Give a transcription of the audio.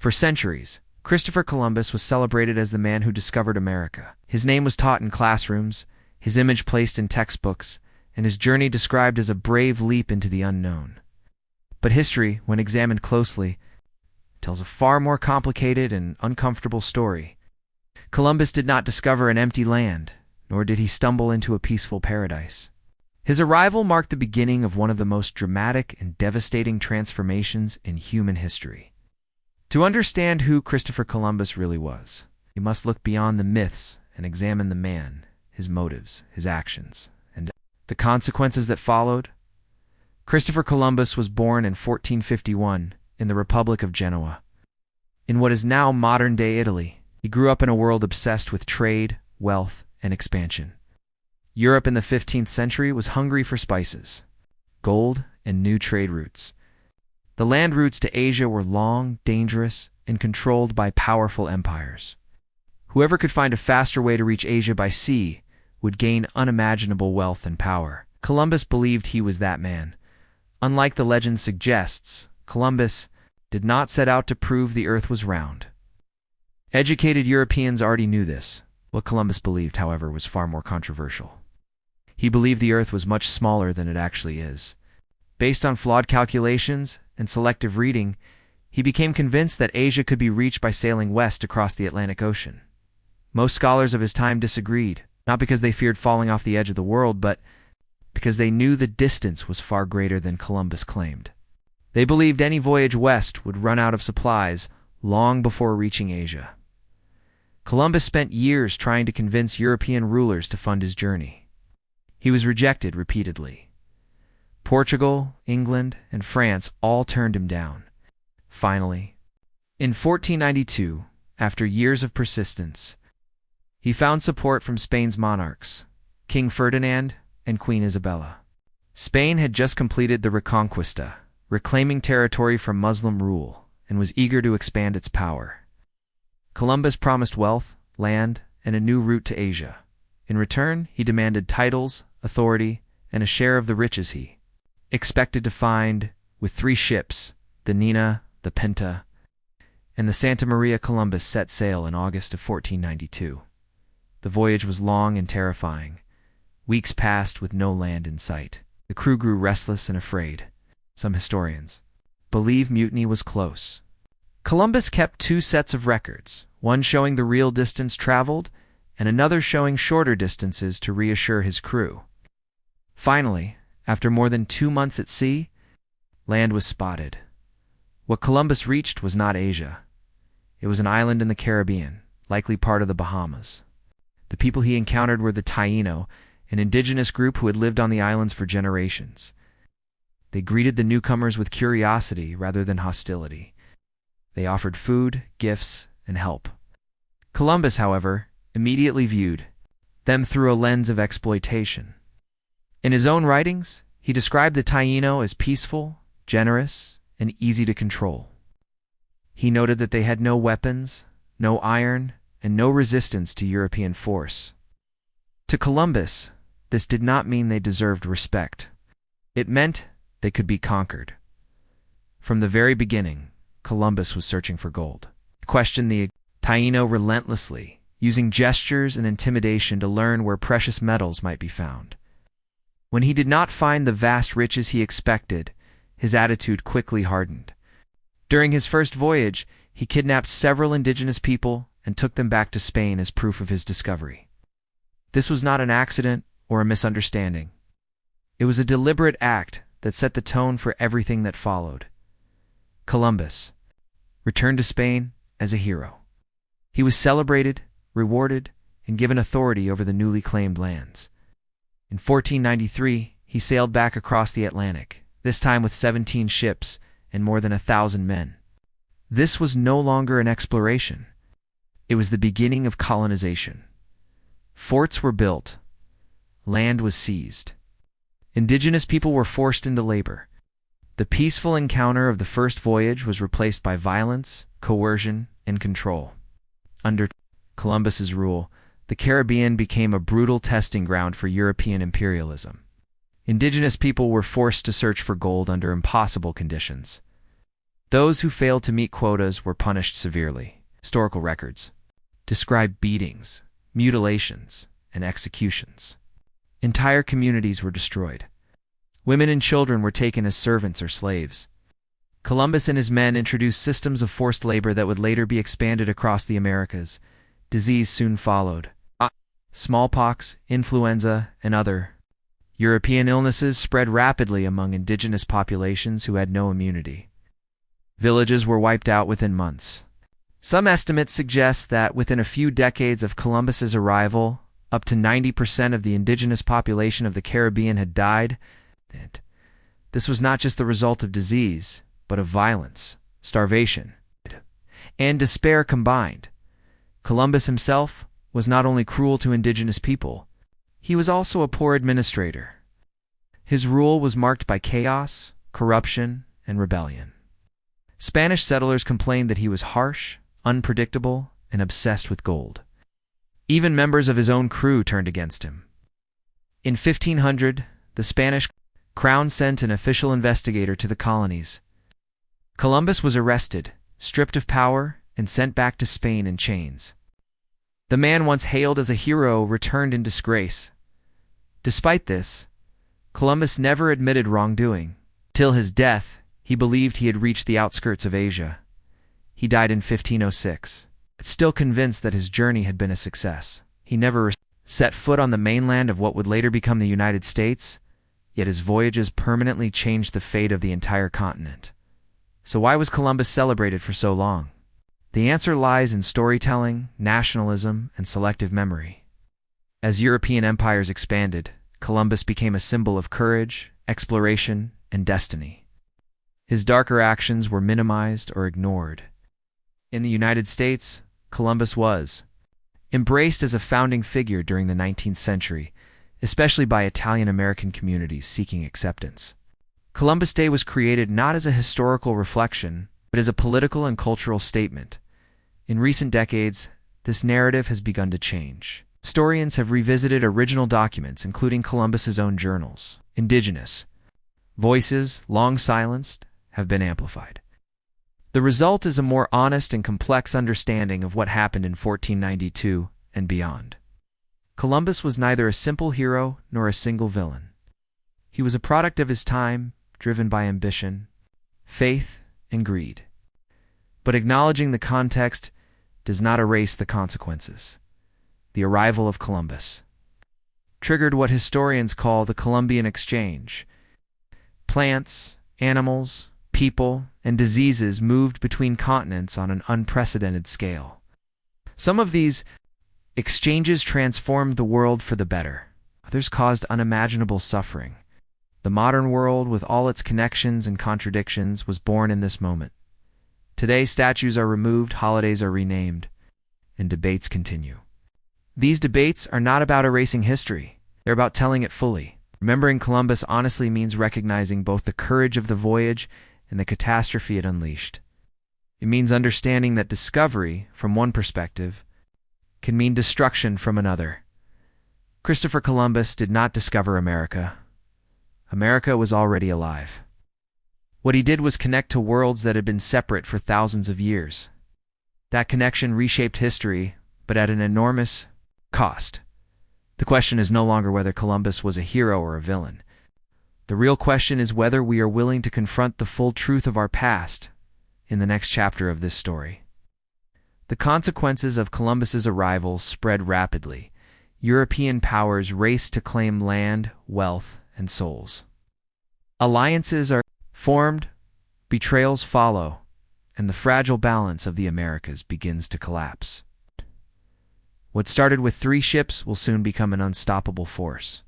For centuries, Christopher Columbus was celebrated as the man who discovered America. His name was taught in classrooms, his image placed in textbooks, and his journey described as a brave leap into the unknown. But history, when examined closely, tells a far more complicated and uncomfortable story. Columbus did not discover an empty land, nor did he stumble into a peaceful paradise. His arrival marked the beginning of one of the most dramatic and devastating transformations in human history. To understand who Christopher Columbus really was, you must look beyond the myths and examine the man, his motives, his actions, and the consequences that followed. Christopher Columbus was born in 1451 in the Republic of Genoa. In what is now modern-day Italy, he grew up in a world obsessed with trade, wealth, and expansion. Europe in the 15th century was hungry for spices, gold, and new trade routes. The land routes to Asia were long, dangerous, and controlled by powerful empires. Whoever could find a faster way to reach Asia by sea would gain unimaginable wealth and power. Columbus believed he was that man. Unlike the legend suggests, Columbus did not set out to prove the earth was round. Educated Europeans already knew this. What Columbus believed, however, was far more controversial. He believed the earth was much smaller than it actually is. Based on flawed calculations and selective reading, he became convinced that Asia could be reached by sailing west across the Atlantic Ocean. Most scholars of his time disagreed, not because they feared falling off the edge of the world, but because they knew the distance was far greater than Columbus claimed. They believed any voyage west would run out of supplies long before reaching Asia. Columbus spent years trying to convince European rulers to fund his journey. He was rejected repeatedly. Portugal, England, and France all turned him down. Finally, in 1492, after years of persistence, he found support from Spain's monarchs, King Ferdinand and Queen Isabella. Spain had just completed the Reconquista, reclaiming territory from Muslim rule, and was eager to expand its power. Columbus promised wealth, land, and a new route to Asia. In return, he demanded titles, authority, and a share of the riches he expected to find with 3 ships, the Nina, the Pinta, and the Santa Maria. Columbus set sail in August of 1492. The voyage was long and terrifying. Weeks passed with no land in sight. The crew grew restless and afraid. Some historians believe mutiny was close. Columbus kept 2 sets of records, one showing the real distance traveled and another showing shorter distances to reassure his crew. Finally, after more than 2 months at sea, land was spotted. What Columbus reached was not Asia. It was an island in the Caribbean, likely part of the Bahamas. The people he encountered were the Taino, an indigenous group who had lived on the islands for generations. They greeted the newcomers with curiosity rather than hostility. They offered food, gifts, and help. Columbus, however, immediately viewed them through a lens of exploitation. In his own writings, he described the Taino as peaceful, generous, and easy to control. He noted that they had no weapons, no iron, and no resistance to European force. To Columbus, this did not mean they deserved respect. It meant they could be conquered. From the very beginning, Columbus was searching for gold. He questioned the Taino relentlessly, using gestures and intimidation to learn where precious metals might be found. When he did not find the vast riches he expected, his attitude quickly hardened. During his first voyage, he kidnapped several indigenous people and took them back to Spain as proof of his discovery. This was not an accident or a misunderstanding. It was a deliberate act that set the tone for everything that followed. Columbus returned to Spain as a hero. He was celebrated, rewarded, and given authority over the newly claimed lands. In 1493, he sailed back across the Atlantic, this time with 17 ships and more than 1,000 men. This was no longer an exploration. It was the beginning of colonization. Forts were built. Land was seized. Indigenous people were forced into labor. The peaceful encounter of the first voyage was replaced by violence, coercion, and control. Under Columbus's rule, the Caribbean became a brutal testing ground for European imperialism. Indigenous people were forced to search for gold under impossible conditions. Those who failed to meet quotas were punished severely. Historical records describe beatings, mutilations, and executions. Entire communities were destroyed. Women and children were taken as servants or slaves. Columbus and his men introduced systems of forced labor that would later be expanded across the Americas. Disease soon followed. Smallpox, influenza, and other European illnesses spread rapidly among indigenous populations who had no immunity. Villages were wiped out within months. Some estimates suggest that within a few decades of Columbus's arrival, up to 90% of the indigenous population of the Caribbean had died. This was not just the result of disease, but of violence, starvation, and despair combined. Columbus himself was not only cruel to indigenous people, he was also a poor administrator. His rule was marked by chaos, corruption, and rebellion. Spanish settlers complained that he was harsh, unpredictable, and obsessed with gold. Even members of his own crew turned against him. In 1500, the Spanish crown sent an official investigator to the colonies. Columbus was arrested, stripped of power, and sent back to Spain in chains. The man once hailed as a hero returned in disgrace. Despite this, Columbus never admitted wrongdoing. Till his death, he believed he had reached the outskirts of Asia. He died in 1506, but still convinced that his journey had been a success. He never set foot on the mainland of what would later become the United States, yet his voyages permanently changed the fate of the entire continent. So why was Columbus celebrated for so long? The answer lies in storytelling, nationalism, and selective memory. As European empires expanded, Columbus became a symbol of courage, exploration, and destiny. His darker actions were minimized or ignored. In the United States, Columbus was embraced as a founding figure during the 19th century, especially by Italian-American communities seeking acceptance. Columbus Day was created not as a historical reflection, but as a political and cultural statement. In recent decades, this narrative has begun to change. Historians have revisited original documents, including Columbus's own journals. Indigenous voices, long silenced, have been amplified. The result is a more honest and complex understanding of what happened in 1492 and beyond. Columbus was neither a simple hero nor a single villain. He was a product of his time, driven by ambition, faith, and greed. But acknowledging the context does not erase the consequences. The arrival of Columbus triggered what historians call the Columbian Exchange. Plants, animals, people, and diseases moved between continents on an unprecedented scale. Some of these exchanges transformed the world for the better. Others caused unimaginable suffering. The modern world, with all its connections and contradictions, was born in this moment. Today, statues are removed, holidays are renamed, and debates continue. These debates are not about erasing history. They're about telling it fully. Remembering Columbus honestly means recognizing both the courage of the voyage and the catastrophe it unleashed. It means understanding that discovery, from one perspective, can mean destruction from another. Christopher Columbus did not discover America. America was already alive. What he did was connect to worlds that had been separate for thousands of years. That connection reshaped history, but at an enormous cost. The question is no longer whether Columbus was a hero or a villain. The real question is whether we are willing to confront the full truth of our past in the next chapter of this story. The consequences of Columbus's arrival spread rapidly. European powers raced to claim land, wealth, and souls. Alliances are formed, betrayals follow, and the fragile balance of the Americas begins to collapse. What started with 3 ships will soon become an unstoppable force.